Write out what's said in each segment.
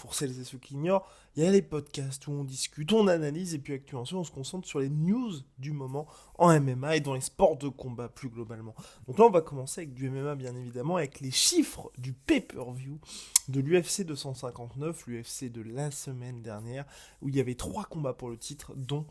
pour celles et ceux qui ignorent, il y a les podcasts où on discute, on analyse, et puis actuellement, on se concentre sur les news du moment en MMA et dans les sports de combat plus globalement. Donc là, on va commencer avec du MMA, bien évidemment, avec les chiffres du pay-per-view de l'UFC 259, l'UFC de la semaine dernière, où il y avait 3 combats pour le titre, dont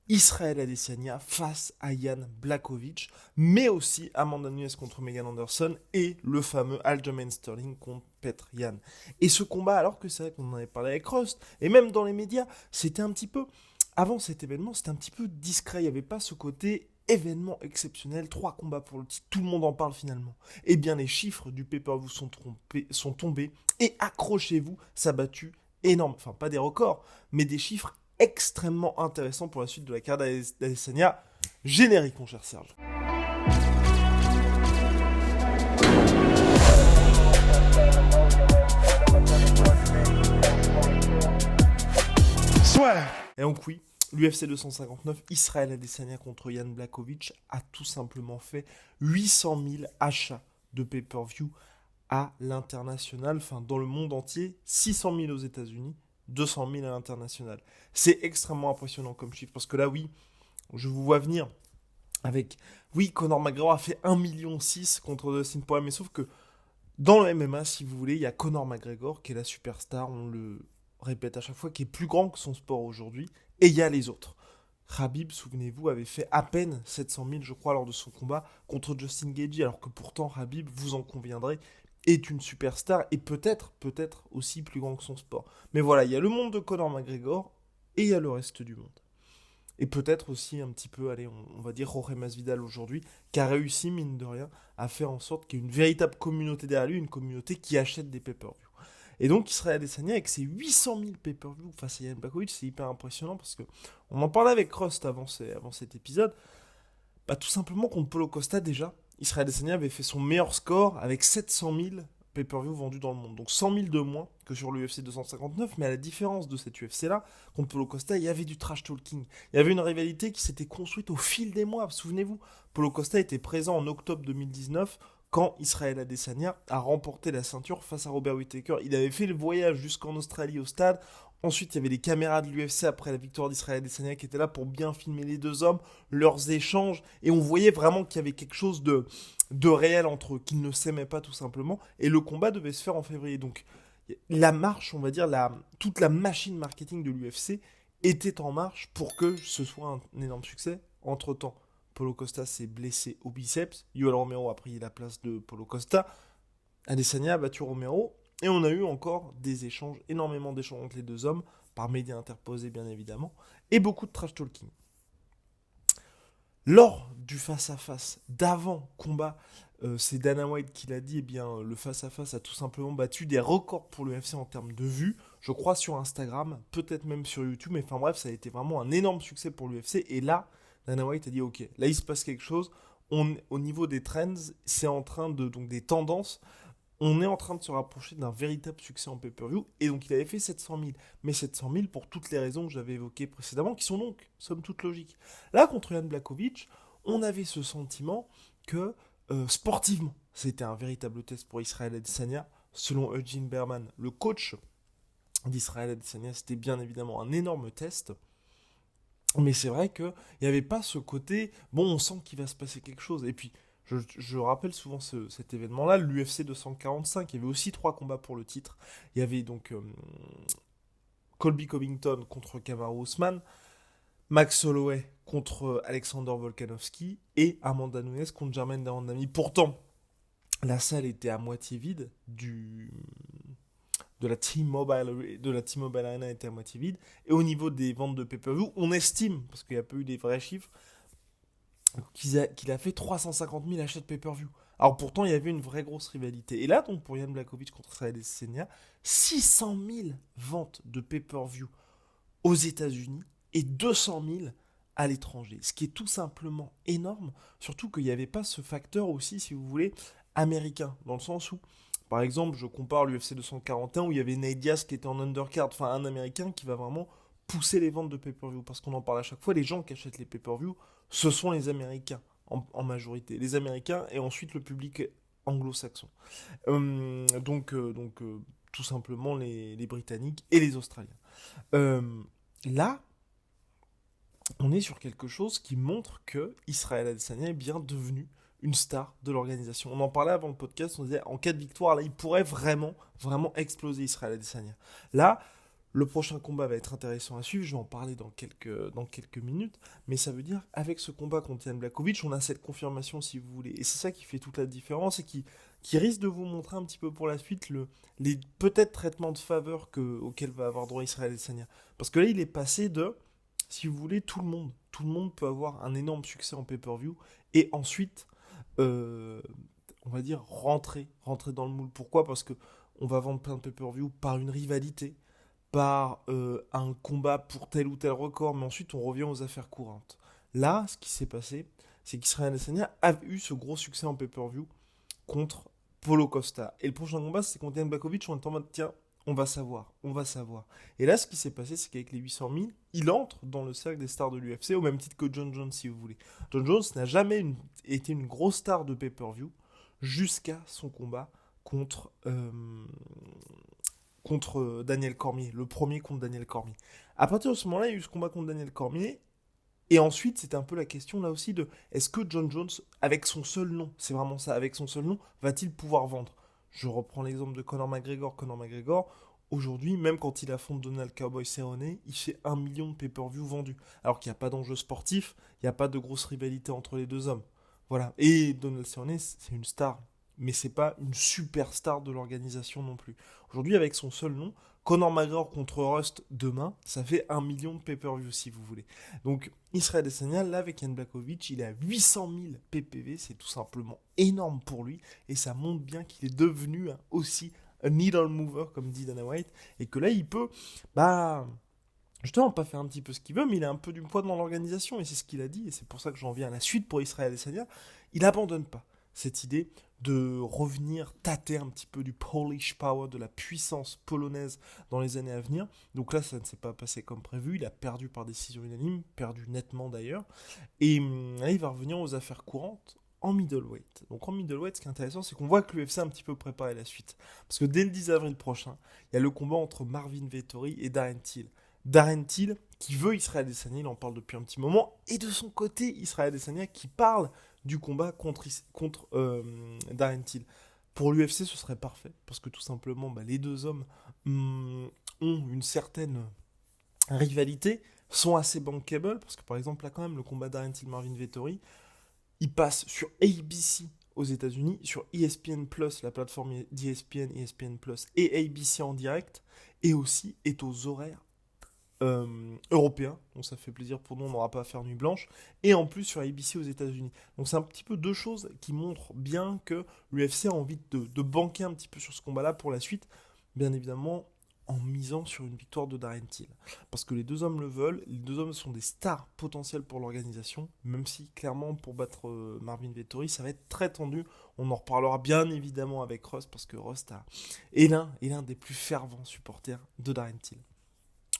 Israel Adesanya face à Jan Blachowicz, mais aussi Amanda Nunes contre Megan Anderson et le fameux Aljamain Sterling contre Petr Yan. Et ce combat, alors que c'est vrai qu'on en avait parlé avec Rust, et même dans les médias, c'était un petit peu, avant cet événement, c'était un petit peu discret, il n'y avait pas ce côté événement exceptionnel, 3 combats pour le titre, tout le monde en parle finalement. Eh bien les chiffres du pay-per-view sont tombés, et accrochez-vous, ça a battu énorme, enfin pas des records, mais des chiffres extrêmement intéressant pour la suite de la carrière d'Adesanya. Générique, mon cher Serge. Soit. Et donc oui, l'UFC 259, Israel Adesanya contre Jan Blachowicz a tout simplement fait 800 000 achats de pay-per-view à l'international, enfin dans le monde entier, 600 000 aux États-Unis, 200 000 à l'international. C'est extrêmement impressionnant comme chiffre, parce que là, oui, je vous vois venir avec... Oui, Conor McGregor a fait 1,6 million contre Dustin Poirier, mais sauf que dans le MMA, si vous voulez, il y a Conor McGregor qui est la superstar, on le répète à chaque fois, qui est plus grand que son sport aujourd'hui, et il y a les autres. Khabib, souvenez-vous, avait fait à peine 700 000, je crois, lors de son combat contre Justin Gaethje, alors que pourtant, Khabib, vous en conviendrez, est une superstar et peut-être aussi plus grand que son sport. Mais voilà, il y a le monde de Conor McGregor et il y a le reste du monde. Et peut-être aussi un petit peu, allez, on va dire Jorge Masvidal aujourd'hui, qui a réussi, mine de rien, à faire en sorte qu'il y ait une véritable communauté derrière lui, une communauté qui achète des pay-per-view. Et donc Israel Adesanya avec ses 800 000 pay-per-view face à Jan Blachowicz, c'est hyper impressionnant parce que on en parlait avec Rust avant cet épisode. Bah, tout simplement contre Paulo Costa déjà, Israel Adesanya avait fait son meilleur score avec 700 000 pay-per-view vendus dans le monde. Donc 100 000 de moins que sur l'UFC 259, mais à la différence de cette UFC-là, contre Paulo Costa, il y avait du trash talking. Il y avait une rivalité qui s'était construite au fil des mois. Souvenez-vous, Paulo Costa était présent en octobre 2019 quand Israel Adesanya a remporté la ceinture face à Robert Whittaker. Il avait fait le voyage jusqu'en Australie au stade. Ensuite, il y avait les caméras de l'UFC après la victoire d'Israël Adesanya qui étaient là pour bien filmer les deux hommes, leurs échanges, et on voyait vraiment qu'il y avait quelque chose de réel entre eux, qu'ils ne s'aimaient pas tout simplement, et le combat devait se faire en février. Donc la marche, on va dire, toute la machine marketing de l'UFC était en marche pour que ce soit un énorme succès. Entre-temps, Paulo Costa s'est blessé au biceps, Yoel Romero a pris la place de Paulo Costa, Adesanya a battu Romero, et on a eu encore des échanges, énormément d'échanges entre les deux hommes, par médias interposés bien évidemment, et beaucoup de trash talking. Lors du face-à-face d'avant combat, c'est Dana White qui l'a dit, eh bien, le face-à-face a tout simplement battu des records pour l'UFC en termes de vues, je crois sur Instagram, peut-être même sur YouTube, mais enfin bref, ça a été vraiment un énorme succès pour l'UFC, et là, Dana White a dit, ok, là il se passe quelque chose, au niveau des trends, c'est en train de, donc des tendances, on est en train de se rapprocher d'un véritable succès en pay-per-view, et donc il avait fait 700 000. Mais 700 000 pour toutes les raisons que j'avais évoquées précédemment, qui sont donc, somme toute, logiques. Là, contre Jan Blachowicz, on avait ce sentiment que, sportivement, c'était un véritable test pour Israel Adesanya. Selon Eugene Berman, le coach d'Israel Adesanya, c'était bien évidemment un énorme test. Mais c'est vrai qu'il n'y avait pas ce côté, bon, on sent qu'il va se passer quelque chose. Et puis, je rappelle souvent cet événement-là, l'UFC 245, il y avait aussi 3 combats pour le titre. Il y avait donc Colby Covington contre Kamaru Usman, Max Holloway contre Alexander Volkanovski et Amanda Nunes contre Germaine Darandami. Pourtant, la salle était à moitié vide de la T-Mobile Arena était à moitié vide. Et au niveau des ventes de pay-per-view, on estime, parce qu'il n'y a pas eu des vrais chiffres, qu'il a fait 350 000 achats de pay-per-view. Alors pourtant, il y avait une vraie grosse rivalité. Et là, donc, pour Jan Blachowicz contre Israel Adesanya, 600 000 ventes de pay-per-view aux États-Unis et 200 000 à l'étranger. Ce qui est tout simplement énorme, surtout qu'il n'y avait pas ce facteur aussi, si vous voulez, américain. Dans le sens où, par exemple, je compare l'UFC 241 où il y avait Nate Diaz qui était en undercard, enfin un américain qui va vraiment pousser les ventes de pay-per-view. Parce qu'on en parle à chaque fois, les gens qui achètent les pay-per-view, ce sont les Américains en majorité. Les Américains et ensuite le public anglo-saxon. tout simplement les Britanniques et les Australiens. Là, on est sur quelque chose qui montre que Israël Adesanya est bien devenu une star de l'organisation. On en parlait avant le podcast, on disait en cas de victoire, là, il pourrait vraiment, vraiment exploser Israël Adesanya. Là, le prochain combat va être intéressant à suivre, je vais en parler dans quelques minutes, mais ça veut dire, avec ce combat contre Jan Blachowicz, on a cette confirmation, si vous voulez. Et c'est ça qui fait toute la différence et qui risque de vous montrer un petit peu pour la suite les peut-être traitements de faveur auxquels va avoir droit Israël Adesanya. Parce que là, il est passé de, si vous voulez, tout le monde peut avoir un énorme succès en pay-per-view et ensuite, on va dire, rentrer dans le moule. Pourquoi ? Parce que on va vendre plein de pay-per-view par une rivalité, par un combat pour tel ou tel record, mais ensuite on revient aux affaires courantes. Là, ce qui s'est passé, c'est qu'Israël Adesanya a eu ce gros succès en pay-per-view contre Paulo Costa. Et le prochain combat, c'est contre Jan Blachowicz, on est en mode, tiens, on va savoir. Et là, ce qui s'est passé, c'est qu'avec les 800 000, il entre dans le cercle des stars de l'UFC, au même titre que John Jones, si vous voulez. John Jones n'a jamais été une grosse star de pay-per-view jusqu'à son combat contre Daniel Cormier, le premier contre Daniel Cormier. À partir de ce moment-là, il y a eu ce combat contre Daniel Cormier, et ensuite, c'était un peu la question là aussi de est-ce que John Jones, avec son seul nom, c'est vraiment ça, avec son seul nom, va-t-il pouvoir vendre ? Je reprends l'exemple de Conor McGregor. Conor McGregor, aujourd'hui, même quand il affronte Donald Cowboy Cerrone, il fait 1 million de pay-per-view vendus. Alors qu'il n'y a pas d'enjeu sportif, il n'y a pas de grosse rivalité entre les deux hommes. Voilà. Et Donald Cerrone, c'est une star. Mais c'est pas une superstar de l'organisation non plus. Aujourd'hui, avec son seul nom, Conor McGregor contre Rust demain, ça fait 1 million de pay-per-view si vous voulez. Donc Israël Adesanya, là avec Jan Blachowicz, il est à 800 000 PPV, c'est tout simplement énorme pour lui, et ça montre bien qu'il est devenu aussi un needle mover, comme dit Dana White, et que là il peut, justement, pas faire un petit peu ce qu'il veut, mais il a un peu du poids dans l'organisation, et c'est ce qu'il a dit, et c'est pour ça que j'en viens à la suite pour Israël Adesanya. Il n'abandonne pas cette idée de revenir tâter un petit peu du Polish power, de la puissance polonaise dans les années à venir. Donc là, ça ne s'est pas passé comme prévu, il a perdu par décision unanime, perdu nettement d'ailleurs, et là, il va revenir aux affaires courantes en middleweight. Donc en middleweight, ce qui est intéressant, c'est qu'on voit que l'UFC a un petit peu préparé la suite. Parce que dès le 10 avril prochain, il y a le combat entre Marvin Vettori et Darren Till. Darren Till, qui veut Israël Adesanya, il en parle depuis un petit moment, et de son côté, Israël Adesanya qui parle du combat contre Darren Till. Pour l'UFC, ce serait parfait, parce que tout simplement, les deux hommes ont une certaine rivalité, sont assez bankable, parce que par exemple, là quand même, le combat Darren Till-Marvin Vettori, il passe sur ABC aux États-Unis, sur ESPN+, la plateforme d'ESPN, ESPN+, et ABC en direct, et aussi est aux horaires européen, donc ça fait plaisir pour nous, on n'aura pas à faire nuit blanche, et en plus sur ABC aux États-Unis. Donc c'est un petit peu deux choses qui montrent bien que l'UFC a envie de banquer un petit peu sur ce combat-là pour la suite, bien évidemment en misant sur une victoire de Darren Till. Parce que les deux hommes le veulent, les deux hommes sont des stars potentielles pour l'organisation, même si clairement pour battre Marvin Vettori, ça va être très tendu. On en reparlera bien évidemment avec Rust, parce que Rust est l'un des plus fervents supporters de Darren Till.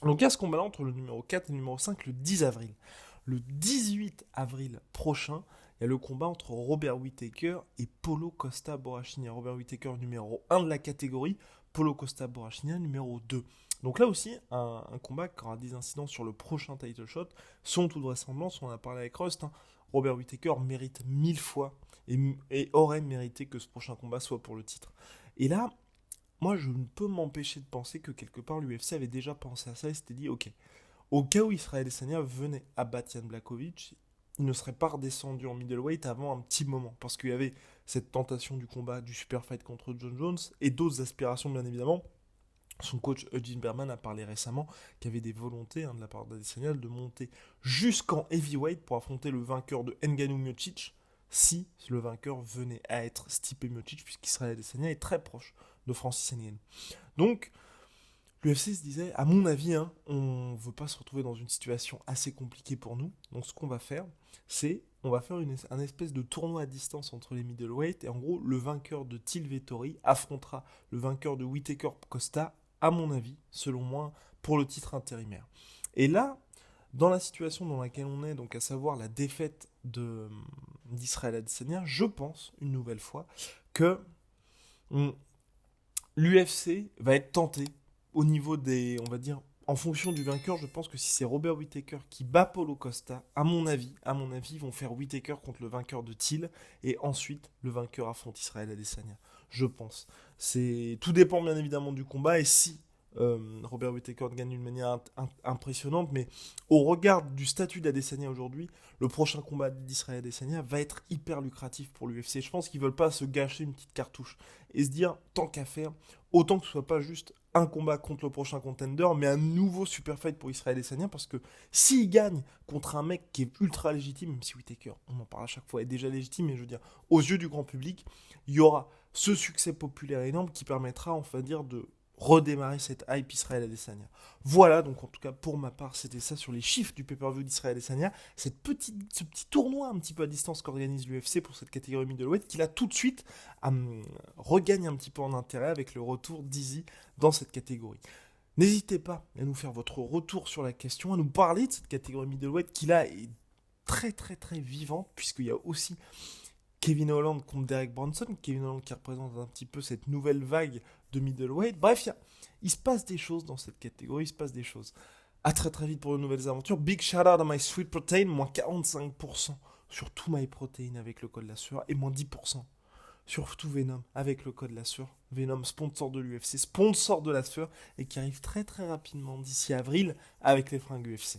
Donc il y a ce combat-là entre le numéro 4 et le numéro 5 le 10 avril. Le 18 avril prochain, il y a le combat entre Robert Whittaker et Paulo Costa Borrachinha. Robert Whittaker numéro 1 de la catégorie, Paulo Costa Borrachinha numéro 2. Donc là aussi, un combat qui aura des incidences sur le prochain title shot. Sans toute vraisemblance, on en a parlé avec Rust, Robert Whittaker mérite 1000 fois et aurait mérité que ce prochain combat soit pour le titre. Et là, moi, je ne peux m'empêcher de penser que quelque part, l'UFC avait déjà pensé à ça et s'était dit, ok, au cas où Israël Adesanya venait à battre Jan Blachowicz, il ne serait pas redescendu en middleweight avant un petit moment, parce qu'il y avait cette tentation du combat, du super fight contre John Jones, et d'autres aspirations, bien évidemment. Son coach Eugene Berman a parlé récemment qu'il y avait des volontés de la part d'Adesanya de monter jusqu'en heavyweight pour affronter le vainqueur de Ngannou Miocic, si le vainqueur venait à être Stipe Miocic, puisqu'Israël Adesanya est très proche de Francis Ngannou. Donc, l'UFC se disait, à mon avis, on ne veut pas se retrouver dans une situation assez compliquée pour nous. Donc, ce qu'on va faire, c'est on va faire un espèce de tournoi à distance entre les middleweight. Et en gros, le vainqueur de Till Vettori affrontera le vainqueur de Whittaker Costa, à mon avis, selon moi, pour le titre intérimaire. Et là, dans la situation dans laquelle on est, donc à savoir la défaite d'Israël Adesanya, je pense, une nouvelle fois, que l'UFC va être tenté au niveau des, on va dire, en fonction du vainqueur. Je pense que si c'est Robert Whittaker qui bat Paulo Costa, à mon avis, ils vont faire Whittaker contre le vainqueur de Till et ensuite le vainqueur affronte Israël Adesanya. Je pense. Tout dépend bien évidemment du combat et si Robert Whittaker gagne d'une manière impressionnante, mais au regard du statut d'Adesanya aujourd'hui, le prochain combat d'Israël Adesanya va être hyper lucratif pour l'UFC. Je pense qu'ils veulent pas se gâcher une petite cartouche et se dire tant qu'à faire, autant que ce soit pas juste un combat contre le prochain contender, mais un nouveau super fight pour Israël Adesanya, parce que s'il gagne contre un mec qui est ultra légitime, même si Whittaker, on en parle à chaque fois, est déjà légitime, mais je veux dire, aux yeux du grand public, il y aura ce succès populaire énorme qui permettra, on va dire, de redémarrer cette hype Israël Adesanya. Voilà, donc en tout cas pour ma part, c'était ça sur les chiffres du pay-per-view d'Israël Adesanya, ce petit tournoi un petit peu à distance qu'organise l'UFC pour cette catégorie middleweight, qui là tout de suite regagne un petit peu en intérêt avec le retour d'Izzy dans cette catégorie. N'hésitez pas à nous faire votre retour sur la question, à nous parler de cette catégorie middleweight qui là est très très très vivante, puisqu'il y a aussi Kevin Holland contre Derek Brunson, Kevin Holland qui représente un petit peu cette nouvelle vague de middleweight. Bref, il se passe des choses dans cette catégorie, il se passe des choses. À très très vite pour de nouvelles aventures. Big shout out à My Sweet Protein, moins 45% sur tout My Protein avec le code la sueur et moins 10% sur tout Venom avec le code la sueur. Venom, sponsor de l'UFC, sponsor de la sueur et qui arrive très très rapidement d'ici avril avec les fringues UFC.